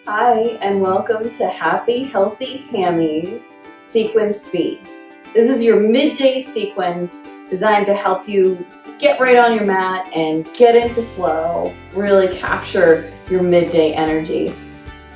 Hi, and welcome to Happy Healthy Hammies, Sequence B. This is your midday sequence designed to help you get right on your mat and get into flow, really capture your midday energy.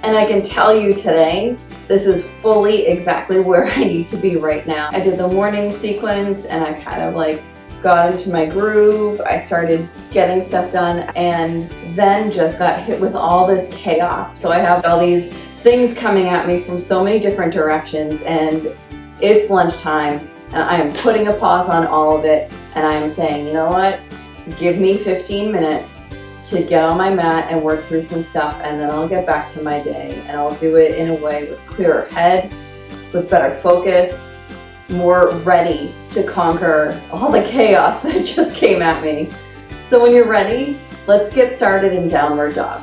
And I can tell you today, this is fully exactly where I need to be right now. I did the morning sequence and I kind of got into my groove. I started getting stuff done and then just got hit with all this chaos. So I have all these things coming at me from so many different directions, and it's lunchtime and I am putting a pause on all of it and I am saying, you know what, give me 15 minutes to get on my mat and work through some stuff, and then I'll get back to my day and I'll do it in a way with clearer head, with better focus, more ready to conquer all the chaos that just came at me. So when you're ready, let's get started in downward dog.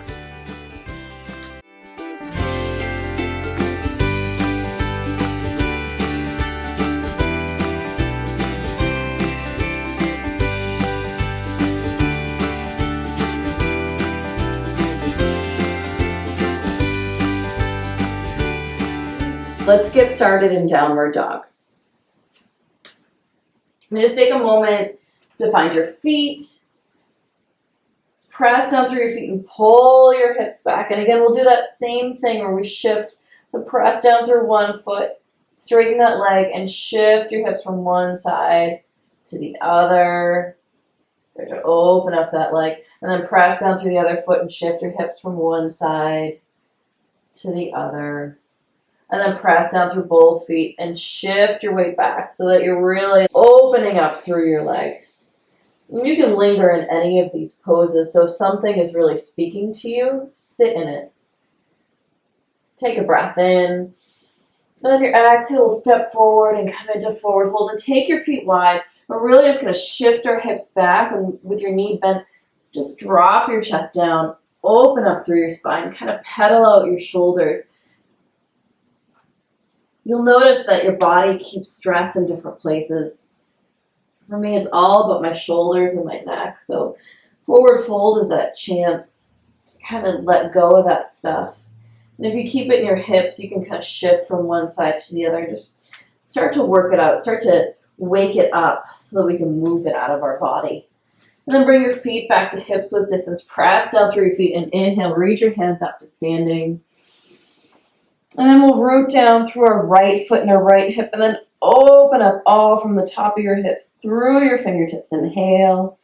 Let's get started in downward dog. Just take a moment to find your feet. Press down through your feet and pull your hips back. And again, we'll do that same thing where we shift. So press down through one foot, straighten that leg, and shift your hips from one side to the other. Start to open up that leg. And then press down through the other foot and shift your hips from one side to the other. And then press down through both feet and shift your weight back so that you're really opening up through your legs. And you can linger in any of these poses, so if something is really speaking to you, sit in it. Take a breath in. And then your exhale will step forward and come into forward fold. And take your feet wide. We're really just going to shift our hips back, and with your knee bent, just drop your chest down, open up through your spine, kind of pedal out your shoulders. You'll notice that your body keeps stress in different places. For me, it's all about my shoulders and my neck. So forward fold is that chance to kind of let go of that stuff. And if you keep it in your hips, you can kind of shift from one side to the other. Just start to work it out. Start to wake it up so that we can move it out of our body. And then bring your feet back to hips width distance. Press down through your feet and inhale. Reach your hands up to standing. And then we'll root down through our right foot and our right hip, and then open up all from the top of your hip through your fingertips. Inhale.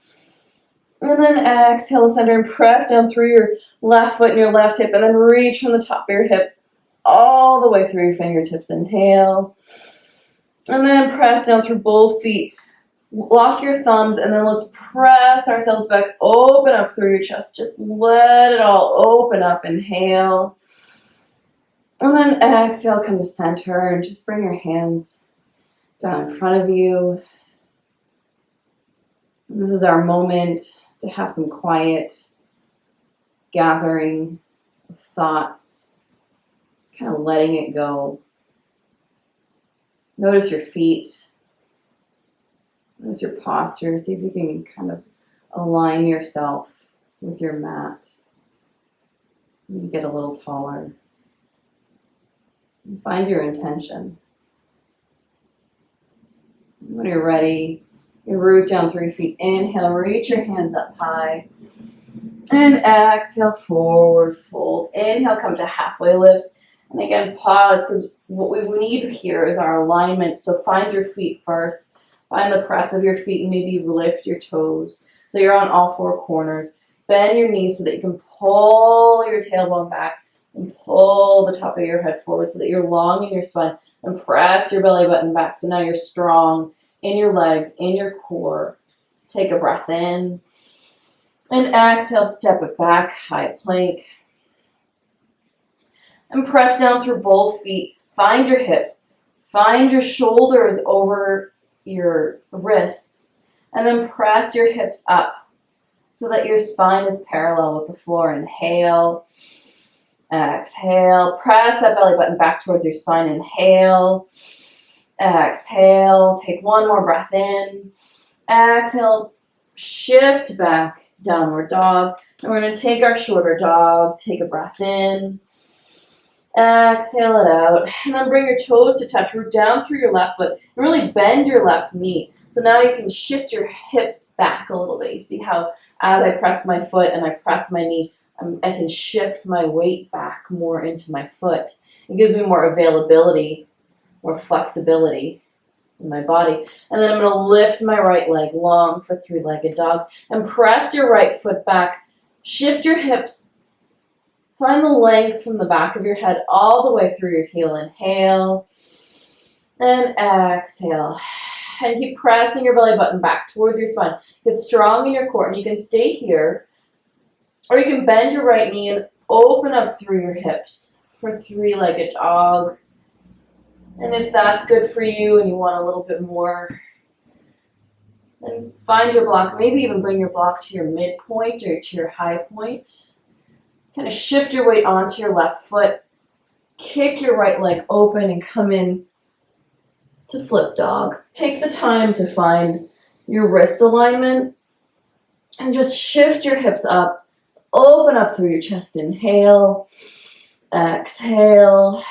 And then exhale to center and press down through your left foot and your left hip, and then reach from the top of your hip all the way through your fingertips. Inhale. And then press down through both feet. Lock your thumbs, and then let's press ourselves back. Open up through your chest. Just let it all open up. Inhale. And then exhale, come to center and just bring your hands down in front of you. This is our moment to have some quiet gathering of thoughts. Just kind of letting it go. Notice your feet. Notice your posture. See if you can kind of align yourself with your mat. You get a little taller. Find your intention. When you're ready, you root down through your feet. Inhale, reach your hands up high. And exhale, forward fold. Inhale, come to halfway lift. And again, pause, because what we need here is our alignment. So find your feet first. Find the press of your feet and maybe lift your toes. So you're on all four corners. Bend your knees so that you can pull your tailbone back. And pull the top of your head forward so that you're long in your spine, and press your belly button back. So now you're strong in your legs, in your core. Take a breath in. And exhale, step it back, high plank. And press down through both feet. Find your hips. Find your shoulders over your wrists. And then press your hips up so that your spine is parallel with the floor. Inhale. Exhale, press that belly button back towards your spine. Inhale, exhale, take one more breath in. Exhale, shift back, downward dog. And we're going to take our shorter dog, take a breath in. Exhale it out. And then bring your toes to touch. Root down through your left foot. And really bend your left knee. So now you can shift your hips back a little bit. You see how as I press my foot and I press my knee, I can shift my weight back more into my foot. It gives me more availability, more flexibility in my body. And then I'm going to lift my right leg long for three-legged dog and press your right foot back. Shift your hips. Find the length from the back of your head all the way through your heel. Inhale and exhale. And keep pressing your belly button back towards your spine. Get strong in your core, and you can stay here, or you can bend your right knee and open up through your hips for three-legged dog. And if that's good for you and you want a little bit more, then find your block. Maybe even bring your block to your midpoint or to your high point. Kind of shift your weight onto your left foot. Kick your right leg open and come in to flip dog. Take the time to find your wrist alignment and just shift your hips up. Open up through your chest. Inhale, exhale,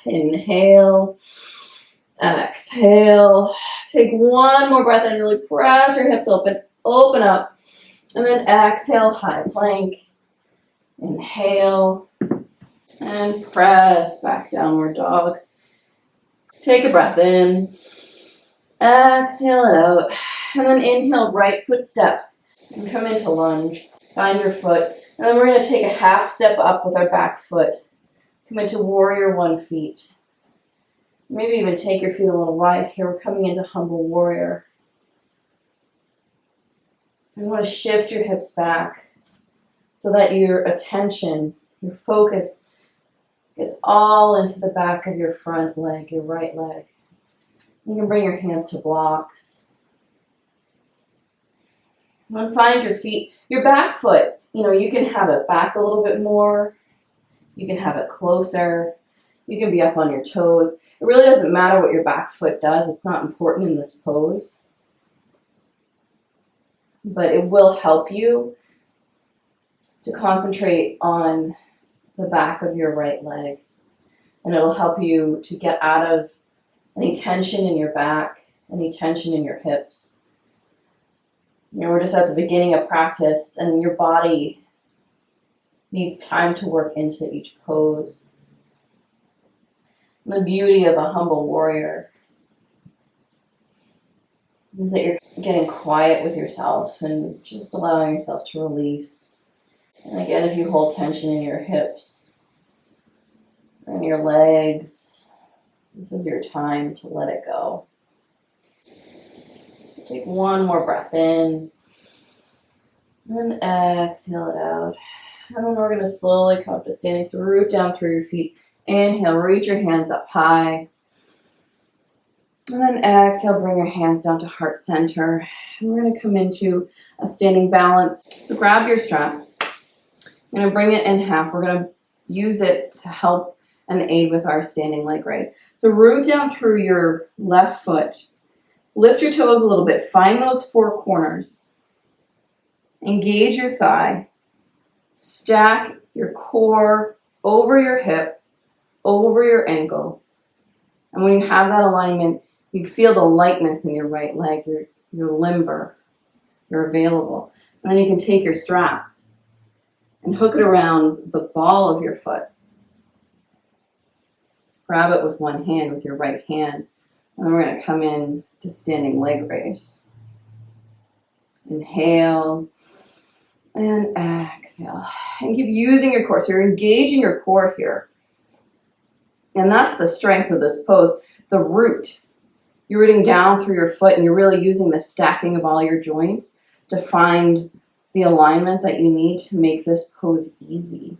inhale, exhale. Take one more breath and really press your hips open. Open up. And then exhale, high plank. Inhale and press back downward dog. Take a breath in. Exhale it out. And then inhale, right foot steps. And come into lunge. Find your foot. And then we're going to take a half step up with our back foot. Come into warrior one feet. Maybe even take your feet a little wide here. We're coming into humble warrior. You want to shift your hips back so that your attention, your focus gets all into the back of your front leg, your right leg. You can bring your hands to blocks. And find your feet, your back foot. You can have it back a little bit more. You can have it closer. You can be up on your toes. It really doesn't matter what your back foot does. It's not important in this pose. But it will help you to concentrate on the back of your right leg. And it'll help you to get out of any tension in your back, any tension in your hips. We're just at the beginning of practice, and your body needs time to work into each pose. And the beauty of a humble warrior is that you're getting quiet with yourself and just allowing yourself to release. And again, if you hold tension in your hips and your legs, this is your time to let it go. Take one more breath in and exhale it out. And then we're going to slowly come up to standing. So root down through your feet. Inhale, reach your hands up high. And then exhale, bring your hands down to heart center. And we're going to come into a standing balance. So grab your strap. I'm going to bring it in half. We're going to use it to help and aid with our standing leg raise. So root down through your left foot. Lift your toes a little bit. Find those four corners. Engage your thigh. Stack your core over your hip, over your ankle. And when you have that alignment, you feel the lightness in your right leg. You're limber. You're available. And then you can take your strap and hook it around the ball of your foot. Grab it with one hand, with your right hand. And then we're going to come in to standing leg raise. Inhale and exhale. And keep using your core. So you're engaging your core here. And that's the strength of this pose. It's a root. You're rooting down through your foot, and you're really using the stacking of all your joints to find the alignment that you need to make this pose easy.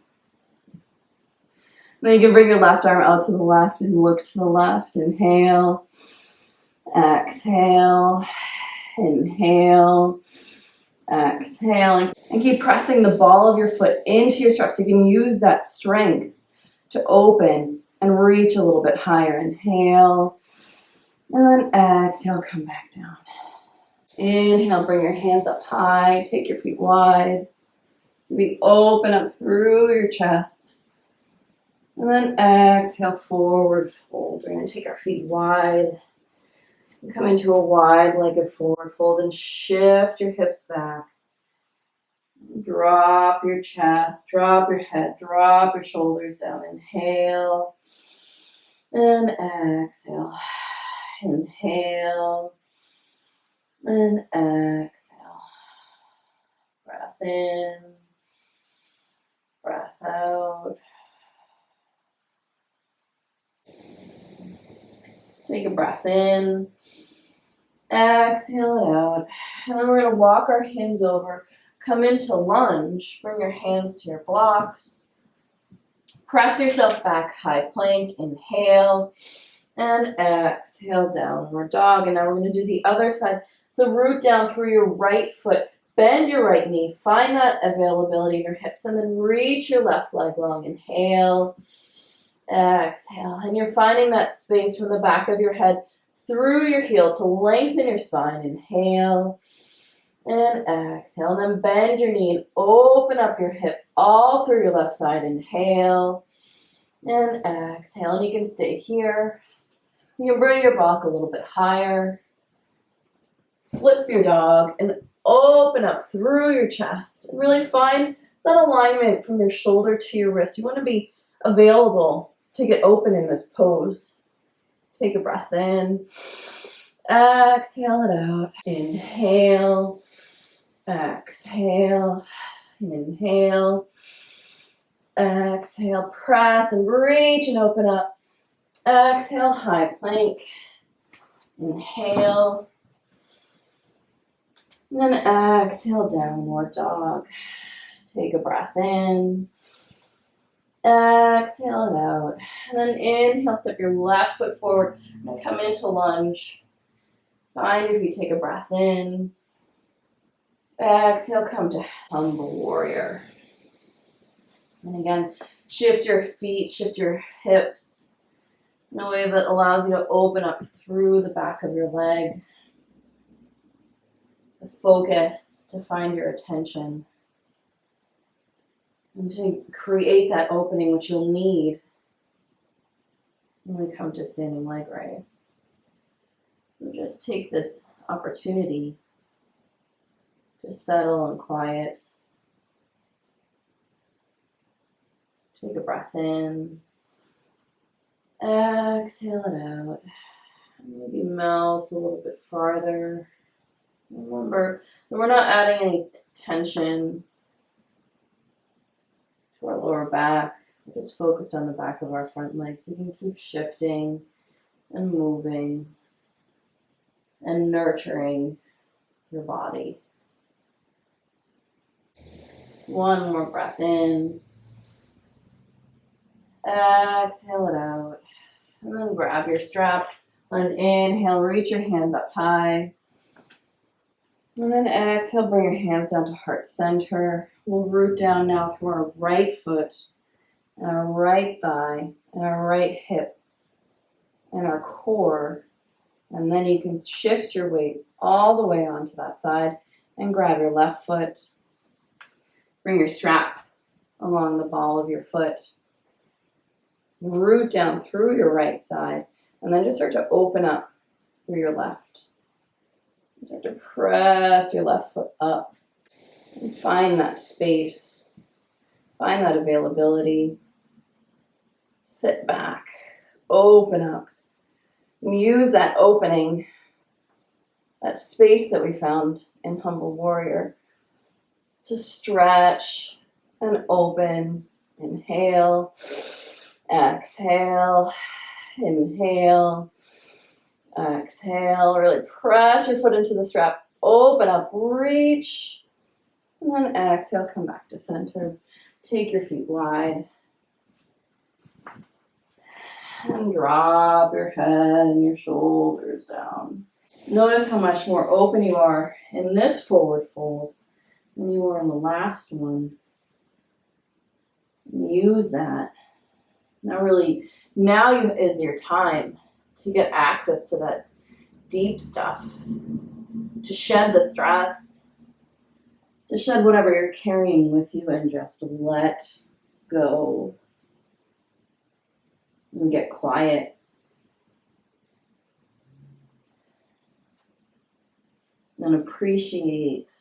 Then you can bring your left arm out to the left and look to the left. Inhale, exhale, inhale, exhale. And keep pressing the ball of your foot into your strap so you can use that strength to open and reach a little bit higher. Inhale, and then exhale, come back down. Inhale, bring your hands up high, take your feet wide. Maybe open up through your chest. And then exhale, forward fold. We're going to take our feet wide. Come into a wide-legged forward fold and shift your hips back. Drop your chest, drop your head, drop your shoulders down. Inhale and exhale. Inhale and exhale. Breath in, breath out. Take a breath in, exhale it out. And then we're going to walk our hands over. Come into lunge. Bring your hands to your blocks. Press yourself back, high plank. Inhale and exhale, downward dog. And now we're going to do the other side. So root down through your right foot. Bend your right knee. Find that availability in your hips. And then reach your left leg long. Inhale, exhale. And you're finding that space from the back of your head through your heel to lengthen your spine. Inhale and exhale. And then bend your knee and open up your hip all through your left side. Inhale and exhale. And you can stay here. You can bring your block a little bit higher. Flip your dog and open up through your chest. And really find that alignment from your shoulder to your wrist. You want to be available to get open in this pose. Take a breath in. Exhale it out. Inhale. Exhale. Inhale. Exhale. Press and reach and open up. Exhale. High plank. Inhale. And then exhale. Downward dog. Take a breath in. Exhale it out. And then inhale, step your left foot forward and come into lunge. Find if you take a breath in. Exhale, come to humble warrior. And again, shift your feet, shift your hips in a way that allows you to open up through the back of your leg. The focus to find your attention. And to create that opening, which you'll need when we come to standing leg raise. So just take this opportunity to settle and quiet. Take a breath in. Exhale it out. Maybe melt a little bit farther. Remember, we're not adding any tension to our lower back. We're just focused on the back of our front legs. You can keep shifting and moving and nurturing your body. One more breath in. Exhale it out. And then grab your strap. On an inhale, reach your hands up high. And then exhale, bring your hands down to heart center. We'll root down now through our right foot, and our right thigh, and our right hip, and our core. And then you can shift your weight all the way onto that side and grab your left foot. Bring your strap along the ball of your foot. Root down through your right side, and then just start to open up through your left. Start to press your left foot up and find that space, find that availability. Sit back, open up, and use that opening, that space that we found in Humble Warrior, to stretch and open. Inhale, exhale, inhale. Exhale, really press your foot into the strap, open up, reach, and then exhale, come back to center. Take your feet wide, and drop your head and your shoulders down. Notice how much more open you are in this forward fold than you were in the last one. Use that. Now is your time to get access to that deep stuff, to shed the stress, to shed whatever you're carrying with you and just let go. and get quiet. And appreciate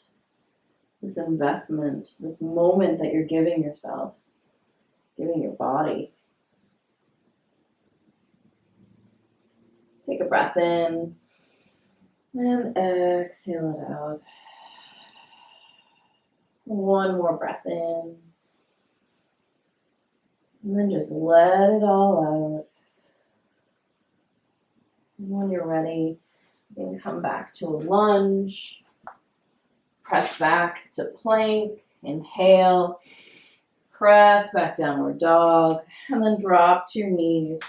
this investment, this moment that you're giving yourself, giving your body. Take a breath in and exhale it out. One more breath in. And then just let it all out. And when you're ready, you can come back to a lunge. Press back to plank. Inhale. Press back downward dog. And then drop to your knees.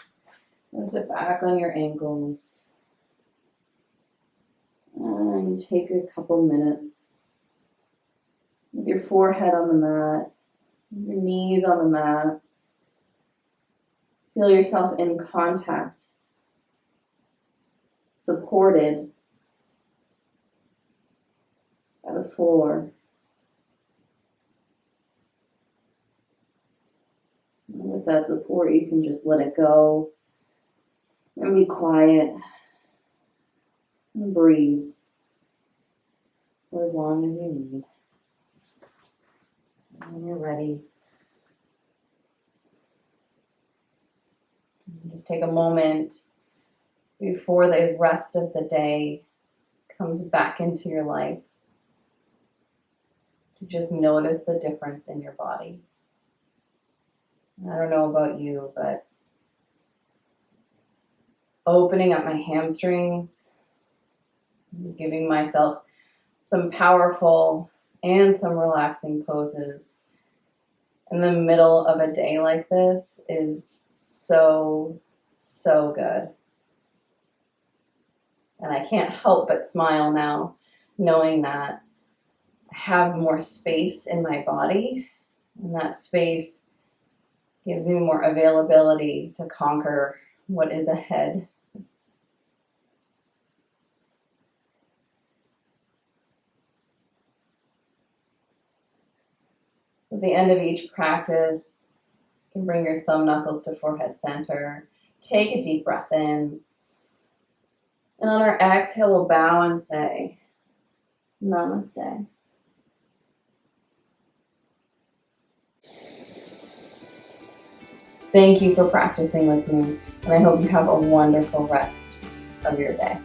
And sit back on your ankles. And take a couple minutes with your forehead on the mat, your knees on the mat. Feel yourself in contact, supported by the floor. And with that support, you can just let it go and be quiet and breathe for as long as you need. And when you're ready, just take a moment before the rest of the day comes back into your life to just notice the difference in your body. I don't know about you, but opening up my hamstrings, giving myself some powerful and some relaxing poses in the middle of a day like this is so good. And I can't help but smile now, knowing that I have more space in my body, and that space gives me more availability to conquer what is ahead. At the end of each practice, you can bring your thumb knuckles to forehead center. Take a deep breath in. And on our exhale, we'll bow and say, Namaste. Thank you for practicing with me, and I hope you have a wonderful rest of your day.